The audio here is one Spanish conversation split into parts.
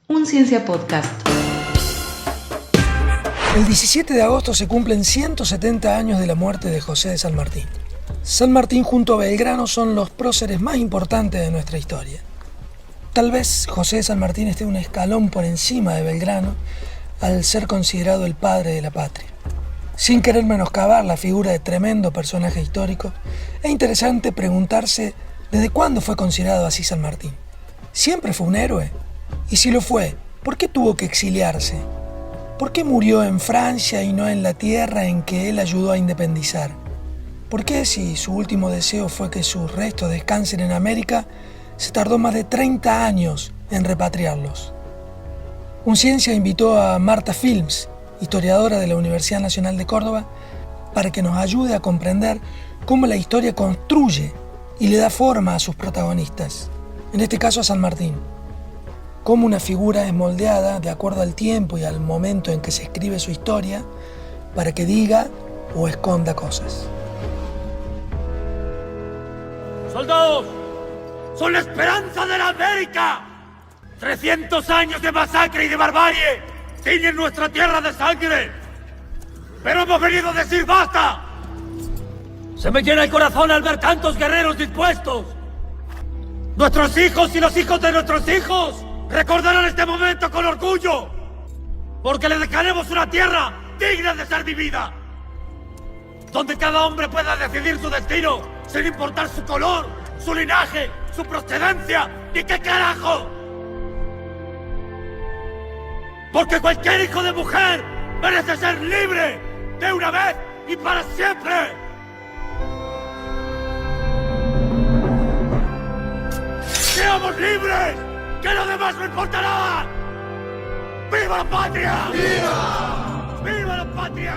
Un Ciencia Podcast. El 17 de agosto se cumplen 170 años de la muerte de José de San Martín. San Martín junto a Belgrano son los próceres más importantes de nuestra historia. Tal vez José de San Martín esté un escalón por encima de Belgrano al ser considerado el padre de la patria. Sin querer menoscabar la figura de tremendo personaje histórico, es interesante preguntarse desde cuándo fue considerado así San Martín. ¿Siempre fue un héroe? Y si lo fue, ¿por qué tuvo que exiliarse? ¿Por qué murió en Francia y no en la tierra en que él ayudó a independizar? ¿Por qué, si su último deseo fue que sus restos descansen en América, se tardó más de 30 años en repatriarlos? Un Ciencia invitó a Marta Films, historiadora de la Universidad Nacional de Córdoba, para que nos ayude a comprender cómo la historia construye y le da forma a sus protagonistas, en este caso a San Martín. Cómo una figura es moldeada de acuerdo al tiempo y al momento en que se escribe su historia para que diga o esconda cosas. ¡Soldados! ¡Son la esperanza de la América! 300 años de masacre y de barbarie tiñen nuestra tierra de sangre. Pero hemos venido a decir ¡basta! Se me llena el corazón al ver tantos guerreros dispuestos. Nuestros hijos y los hijos de nuestros hijos recordarán este momento con orgullo, porque le dejaremos una tierra digna de ser vivida, donde cada hombre pueda decidir su destino sin importar su color, su linaje, su procedencia y qué carajo. Porque cualquier hijo de mujer merece ser libre de una vez y para siempre. ¡Seamos libres! ¡Que lo demás no importará! ¡Viva la patria! ¡Viva! ¡Viva la patria!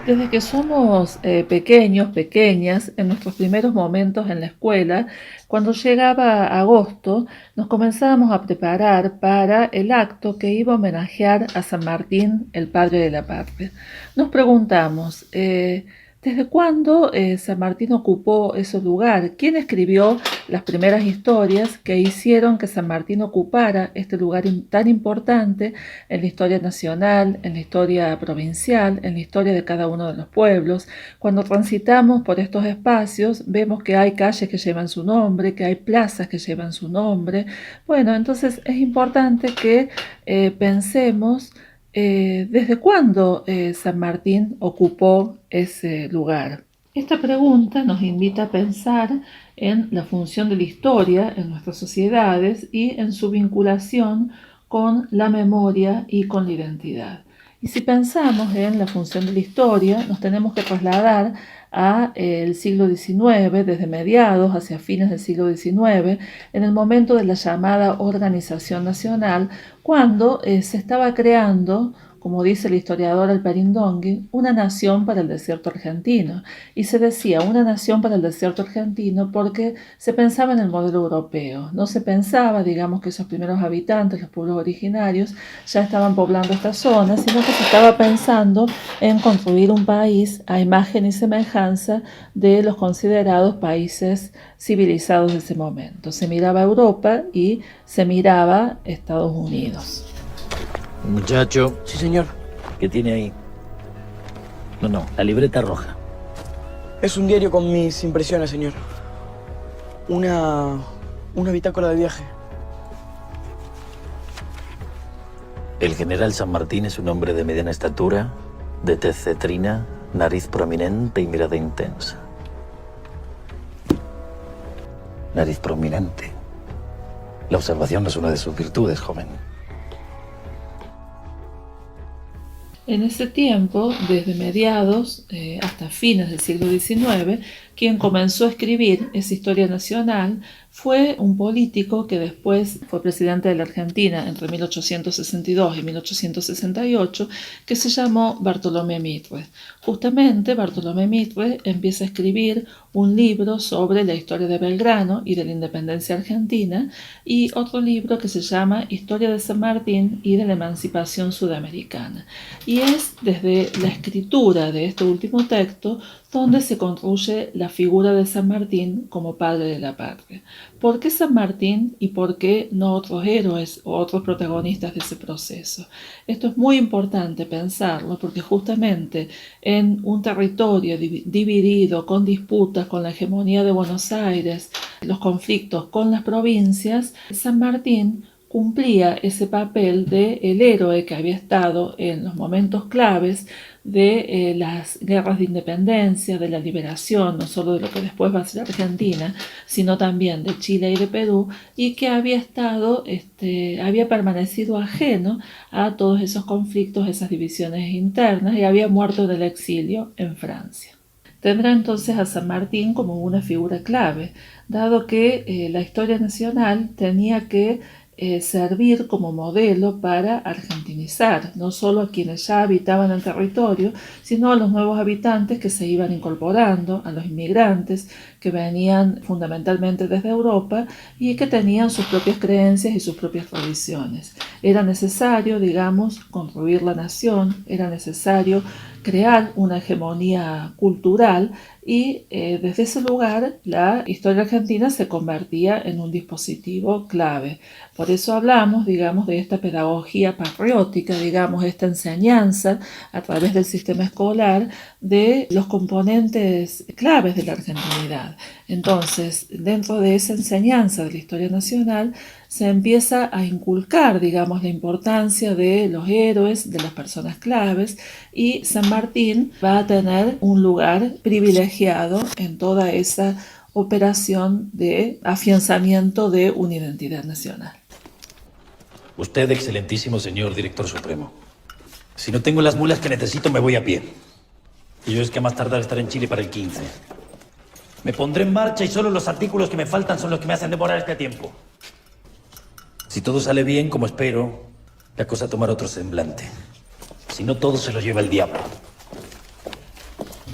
Desde que somos pequeños, pequeñas, en nuestros primeros momentos en la escuela, cuando llegaba agosto, nos comenzábamos a preparar para el acto que iba a homenajear a San Martín, el padre de la patria. Nos preguntamos, ¿desde cuándo San Martín ocupó ese lugar? ¿Quién escribió las primeras historias que hicieron que San Martín ocupara este lugar tan importante en la historia nacional, en la historia provincial, en la historia de cada uno de los pueblos? Cuando transitamos por estos espacios, vemos que hay calles que llevan su nombre, que hay plazas que llevan su nombre. Bueno, entonces es importante que pensemos ¿desde cuándo San Martín ocupó ese lugar? Esta pregunta nos invita a pensar en la función de la historia en nuestras sociedades y en su vinculación con la memoria y con la identidad. Y si pensamos en la función de la historia, nos tenemos que trasladar a el siglo XIX, desde mediados hacia fines del siglo XIX, en el momento de la llamada Organización Nacional, cuando se estaba creando, como dice el historiador Alperín Dongui, una nación para el desierto argentino. Y se decía una nación para el desierto argentino porque se pensaba en el modelo europeo. No se pensaba, digamos, que esos primeros habitantes, los pueblos originarios, ya estaban poblando esta zona, sino que se estaba pensando en construir un país a imagen y semejanza de los considerados países civilizados de ese momento. Se miraba Europa y se miraba Estados Unidos. Muchacho. Sí, señor. ¿Qué tiene ahí? No, la libreta roja. Es un diario con mis impresiones, señor. Una bitácora de viaje. El general San Martín es un hombre de mediana estatura, de tez cetrina, nariz prominente y mirada intensa. Nariz prominente. La observación no es una de sus virtudes, joven. En ese tiempo, desde mediados hasta fines del siglo XIX, quien comenzó a escribir esa historia nacional fue un político que después fue presidente de la Argentina entre 1862 y 1868, que se llamó Bartolomé Mitre. Justamente Bartolomé Mitre empieza a escribir un libro sobre la historia de Belgrano y de la independencia argentina y otro libro que se llama Historia de San Martín y de la emancipación sudamericana. Y es desde la escritura de este último texto donde se construye la la figura de San Martín como padre de la patria. ¿Por qué San Martín y por qué no otros héroes o otros protagonistas de ese proceso? Esto es muy importante pensarlo porque justamente en un territorio dividido, con disputas, con la hegemonía de Buenos Aires, los conflictos con las provincias, San Martín cumplía ese papel de el héroe que había estado en los momentos claves de las guerras de independencia, de la liberación, no solo de lo que después va a ser Argentina, sino también de Chile y de Perú, y que había permanecido ajeno a todos esos conflictos, esas divisiones internas, y había muerto en el exilio en Francia. Tendrá entonces a San Martín como una figura clave, dado que la historia nacional tenía que servir como modelo para argentinizar, no solo a quienes ya habitaban el territorio, sino a los nuevos habitantes que se iban incorporando, a los inmigrantes que venían fundamentalmente desde Europa y que tenían sus propias creencias y sus propias tradiciones. Era necesario, digamos, construir la nación, era necesario crear una hegemonía cultural y desde ese lugar la historia argentina se convertía en un dispositivo clave. Por eso hablamos, digamos, de esta pedagogía patriótica, digamos, esta enseñanza a través del sistema escolar de los componentes claves de la argentinidad. Entonces, dentro de esa enseñanza de la historia nacional, se empieza a inculcar, digamos, la importancia de los héroes, de las personas claves, y San Martín va a tener un lugar privilegiado en toda esa operación de afianzamiento de una identidad nacional. Usted, excelentísimo señor director supremo. Si no tengo las mulas que necesito, me voy a pie. Y yo es que a más tardar estaré en Chile para el 15. Me pondré en marcha y solo los artículos que me faltan son los que me hacen demorar este tiempo. Si todo sale bien, como espero, la cosa tomará otro semblante. Si no, todo se lo lleva el diablo.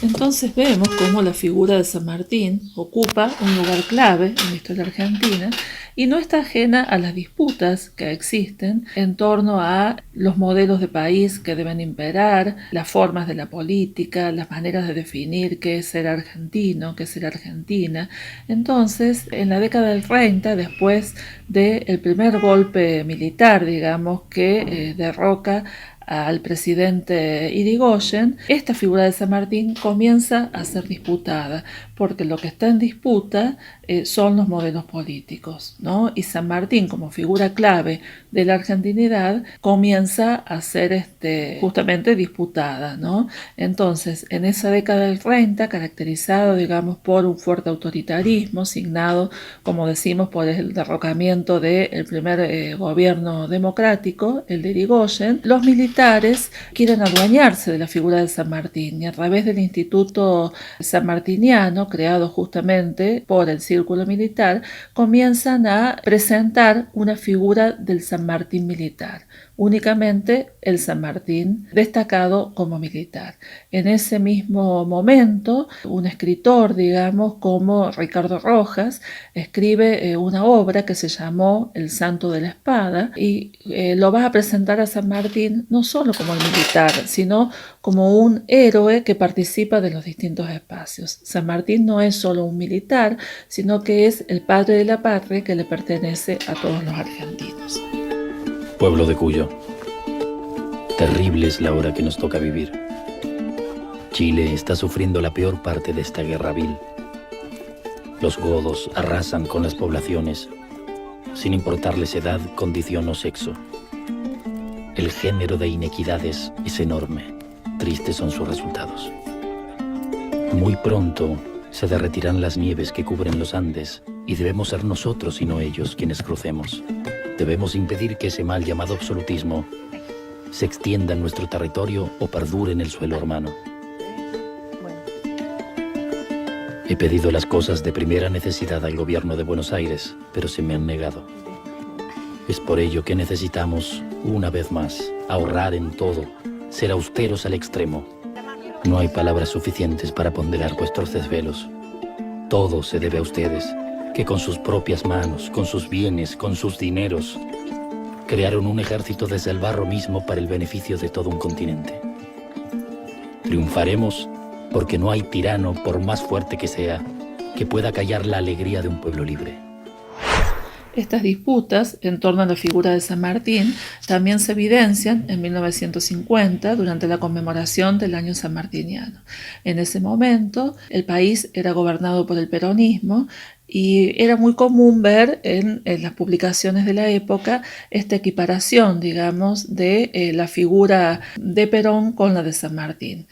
Entonces vemos cómo la figura de San Martín ocupa un lugar clave en la historia argentina y no está ajena a las disputas que existen en torno a los modelos de país que deben imperar, las formas de la política, las maneras de definir qué es ser argentino, qué es ser argentina. Entonces, en la década del 30, después del primer golpe militar, digamos, que derroca al presidente Irigoyen, esta figura de San Martín comienza a ser disputada, porque lo que está en disputa son los modelos políticos, ¿no? Y San Martín, como figura clave de la argentinidad, comienza a ser justamente disputada, ¿no? Entonces, en esa década del 30, caracterizado, digamos, por un fuerte autoritarismo, signado, como decimos, por el derrocamiento del primer gobierno democrático, el de Irigoyen, los militares quieren adueñarse de la figura de San Martín y a través del Instituto Sanmartiniano, creado justamente por el Círculo Militar, comienzan a presentar una figura del San Martín militar, únicamente el San Martín destacado como militar. En ese mismo momento, un escritor, digamos, como Ricardo Rojas, escribe una obra que se llamó El Santo de la Espada y lo va a presentar a San Martín no solo como el militar, sino como un héroe que participa de los distintos espacios. San Martín no es solo un militar, sino que es el padre de la patria que le pertenece a todos los argentinos. Pueblo de Cuyo, terrible es la hora que nos toca vivir. Chile está sufriendo la peor parte de esta guerra vil. Los godos arrasan con las poblaciones, sin importarles edad, condición o sexo. El género de inequidades es enorme. Tristes son sus resultados. Muy pronto se derretirán las nieves que cubren los Andes y debemos ser nosotros y no ellos quienes crucemos. Debemos impedir que ese mal llamado absolutismo se extienda en nuestro territorio o perdure en el suelo hermano. He pedido las cosas de primera necesidad al gobierno de Buenos Aires, pero se me han negado. Es por ello que necesitamos, una vez más, ahorrar en todo, ser austeros al extremo. No hay palabras suficientes para ponderar vuestros desvelos. Todo se debe a ustedes, que con sus propias manos, con sus bienes, con sus dineros, crearon un ejército desde el barro mismo para el beneficio de todo un continente. Triunfaremos porque no hay tirano, por más fuerte que sea, que pueda callar la alegría de un pueblo libre. Estas disputas en torno a la figura de San Martín también se evidencian en 1950 durante la conmemoración del año sanmartiniano. En ese momento el país era gobernado por el peronismo y era muy común ver en las publicaciones de la época esta equiparación, digamos, de la figura de Perón con la de San Martín,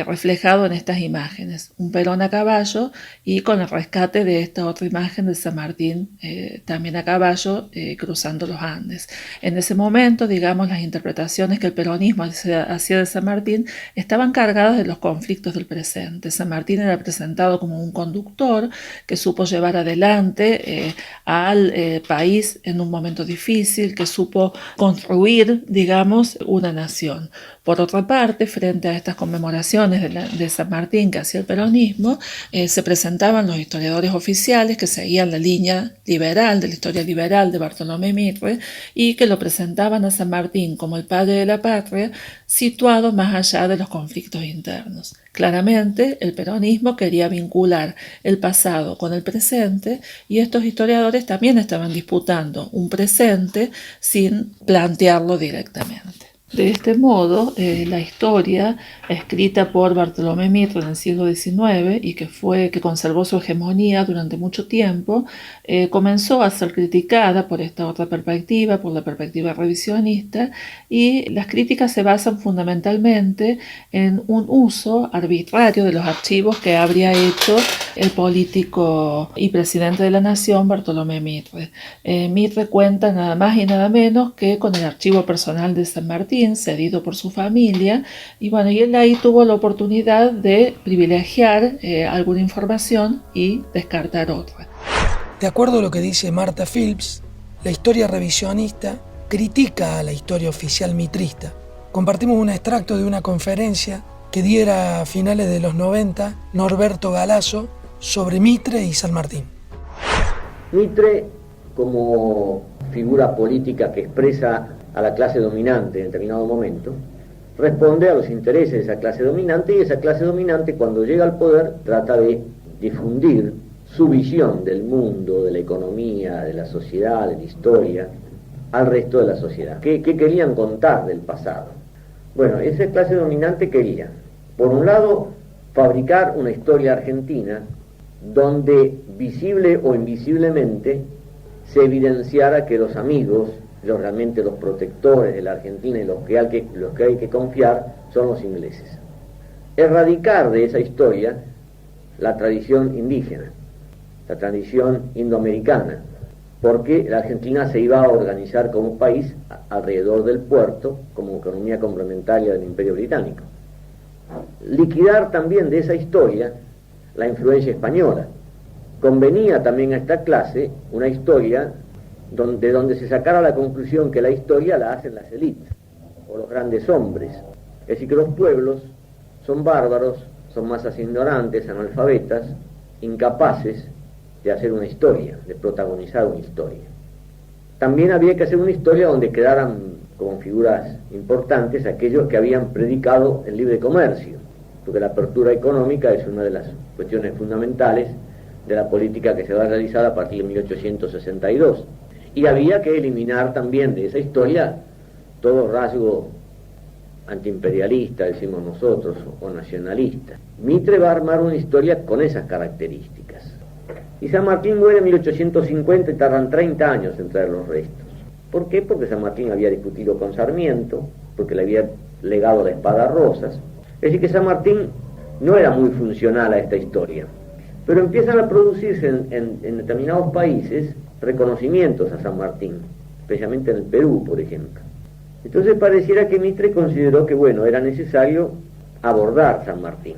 reflejado en estas imágenes, un Perón a caballo y con el rescate de esta otra imagen de San Martín también a caballo cruzando los Andes. En ese momento, digamos, las interpretaciones que el peronismo hacía de San Martín estaban cargadas de los conflictos del presente. San Martín era presentado como un conductor que supo llevar adelante al país en un momento difícil, que supo construir, digamos, una nación. Por otra parte, frente a estas conmemoraciones de San Martín que hacía el peronismo, se presentaban los historiadores oficiales que seguían la línea liberal, de la historia liberal de Bartolomé Mitre, y que lo presentaban a San Martín como el padre de la patria, situado más allá de los conflictos internos. Claramente, el peronismo quería vincular el pasado con el presente y estos historiadores también estaban disputando un presente sin plantearlo directamente. De este modo, la historia escrita por Bartolomé Mitre en el siglo XIX y que conservó su hegemonía durante mucho tiempo, comenzó a ser criticada por esta otra perspectiva, por la perspectiva revisionista, y las críticas se basan fundamentalmente en un uso arbitrario de los archivos que habría hecho el político y presidente de la nación Bartolomé Mitre. Mitre cuenta nada más y nada menos que con el archivo personal de San Martín, cedido por su familia, y bueno, y él ahí tuvo la oportunidad de privilegiar alguna información y descartar otra. De acuerdo a lo que dice Marta Phillips, la historia revisionista critica a la historia oficial mitrista. Compartimos un extracto de una conferencia que diera a finales de los 90 Norberto Galasso sobre Mitre y San Martín. Mitre, como figura política que expresa a la clase dominante en determinado momento, responde a los intereses de esa clase dominante, y esa clase dominante, cuando llega al poder, trata de difundir su visión del mundo, de la economía, de la sociedad, de la historia, al resto de la sociedad. ¿Qué querían contar del pasado? Bueno, esa clase dominante quería, por un lado, fabricar una historia argentina donde, visible o invisiblemente, se evidenciara que los amigos, realmente los protectores de la Argentina y los que hay que confiar, son los ingleses. Erradicar de esa historia la tradición indígena, la tradición indoamericana, porque la Argentina se iba a organizar como país alrededor del puerto, como economía complementaria del Imperio Británico. Liquidar también de esa historia la influencia española. Convenía también a esta clase una historia donde se sacara la conclusión que la historia la hacen las élites o los grandes hombres. Es decir, que los pueblos son bárbaros, son masas ignorantes, analfabetas, incapaces de hacer una historia, de protagonizar una historia. También había que hacer una historia donde quedaran como figuras importantes aquellos que habían predicado el libre comercio, porque la apertura económica es una de las cuestiones fundamentales de la política que se va a realizar a partir de 1862. Y había que eliminar también de esa historia todo rasgo antiimperialista, decimos nosotros, o nacionalista. Mitre va a armar una historia con esas características. Y San Martín muere en 1850 y tardan 30 años en traer los restos. ¿Por qué? Porque San Martín había discutido con Sarmiento, porque le había legado la espada a Rosas. Es decir, que San Martín no era muy funcional a esta historia. Pero empiezan a producirse en determinados países reconocimientos a San Martín, especialmente en el Perú, por ejemplo. Entonces pareciera que Mitre consideró que, bueno, era necesario abordar San Martín.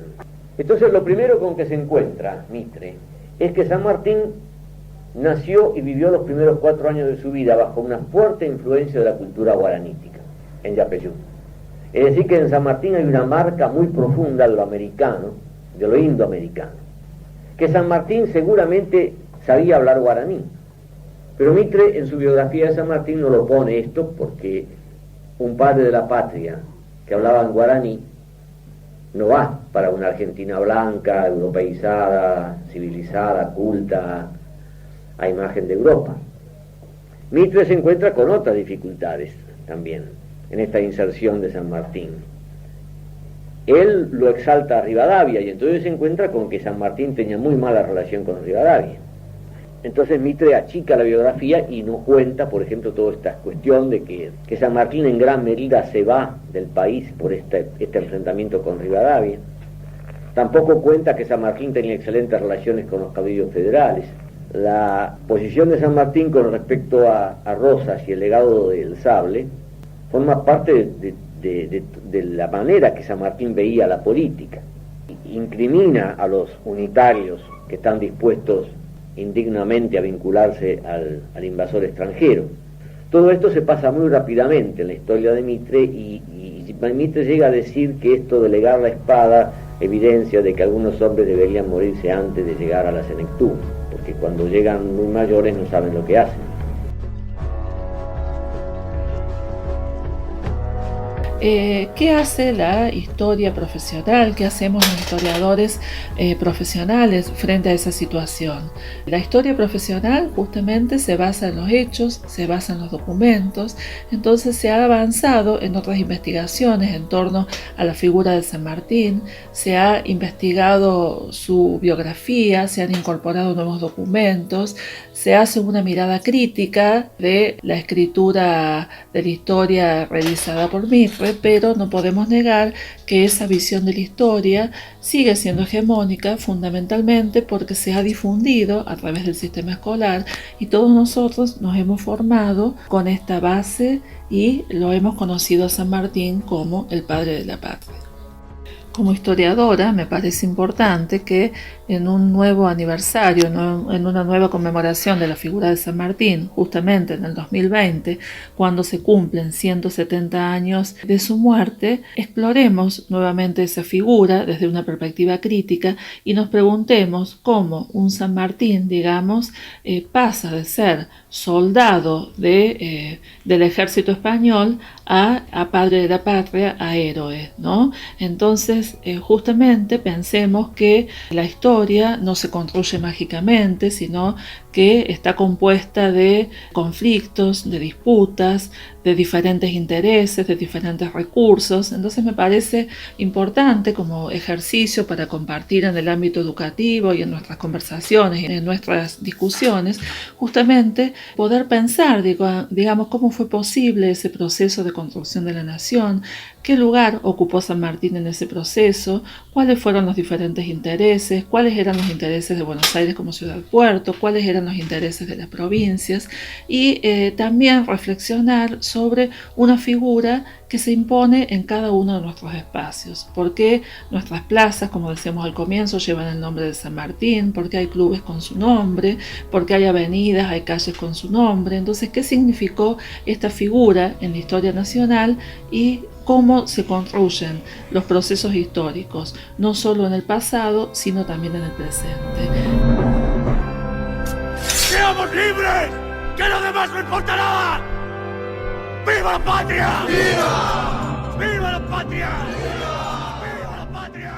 Entonces lo primero con que se encuentra Mitre es que San Martín nació y vivió los primeros 4 años de su vida bajo una fuerte influencia de la cultura guaranítica, en Yapeyú. Es decir, que en San Martín hay una marca muy profunda de lo americano, de lo indoamericano. Que San Martín seguramente sabía hablar guaraní, pero Mitre en su biografía de San Martín no lo pone esto porque un padre de la patria que hablaba en guaraní no va para una Argentina blanca, europeizada, civilizada, culta, a imagen de Europa. Mitre se encuentra con otras dificultades también en esta inserción de San Martín. Él lo exalta a Rivadavia y entonces se encuentra con que San Martín tenía muy mala relación con Rivadavia. Entonces Mitre achica la biografía y no cuenta, por ejemplo, toda esta cuestión de que San Martín en gran medida se va del país por este enfrentamiento con Rivadavia. Tampoco cuenta que San Martín tenía excelentes relaciones con los caudillos federales. La posición de San Martín con respecto a Rosas y el legado del sable forma parte de la manera que San Martín veía la política. Incrimina a los unitarios que están dispuestos indignamente a vincularse al invasor extranjero. Todo esto se pasa muy rápidamente en la historia de Mitre y Mitre llega a decir que esto de legar la espada evidencia de que algunos hombres deberían morirse antes de llegar a la senectud, porque cuando llegan muy mayores no saben lo que hacen. ¿Qué hace la historia profesional? ¿Qué hacemos los historiadores profesionales frente a esa situación? La historia profesional justamente se basa en los hechos, se basa en los documentos, entonces se ha avanzado en otras investigaciones en torno a la figura de San Martín, se ha investigado su biografía, se han incorporado nuevos documentos, se hace una mirada crítica de la escritura de la historia realizada por Mitre, pero no podemos negar que esa visión de la historia sigue siendo hegemónica fundamentalmente porque se ha difundido a través del sistema escolar y todos nosotros nos hemos formado con esta base y lo hemos conocido a San Martín como el padre de la patria. Como historiadora me parece importante que en un nuevo aniversario, en una nueva conmemoración de la figura de San Martín, justamente en el 2020, cuando se cumplen 170 años de su muerte, exploremos nuevamente esa figura desde una perspectiva crítica y nos preguntemos cómo un San Martín, digamos, pasa de ser soldado del ejército español a padre de la patria, a héroe, ¿no? Entonces, justamente pensemos que la historia no se construye mágicamente, sino que está compuesta de conflictos, de disputas, de diferentes intereses, de diferentes recursos. Entonces me parece importante como ejercicio para compartir en el ámbito educativo y en nuestras conversaciones y en nuestras discusiones, justamente poder pensar, digamos, cómo fue posible ese proceso de construcción de la nación, qué lugar ocupó San Martín en ese proceso, cuáles fueron los diferentes intereses, cuáles eran los intereses de Buenos Aires como ciudad-puerto, cuáles eran los intereses de las provincias y también reflexionar sobre una figura que se impone en cada uno de nuestros espacios. ¿Por qué nuestras plazas, como decíamos al comienzo, llevan el nombre de San Martín? ¿Por qué hay clubes con su nombre? ¿Por qué hay avenidas, hay calles con su nombre? Entonces, ¿qué significó esta figura en la historia nacional y cómo se construyen los procesos históricos, no solo en el pasado, sino también en el presente? ¡Seamos libres! ¡Que lo demás no importa nada! ¡Viva la patria! ¡Viva! ¡Viva la patria! ¡Viva la patria!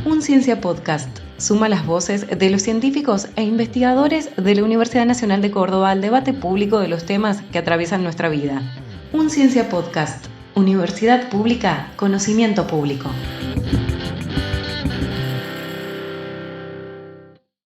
Un Ciencia Podcast suma las voces de los científicos e investigadores de la Universidad Nacional de Córdoba al debate público de los temas que atraviesan nuestra vida. Un Ciencia Podcast. Universidad Pública, conocimiento público.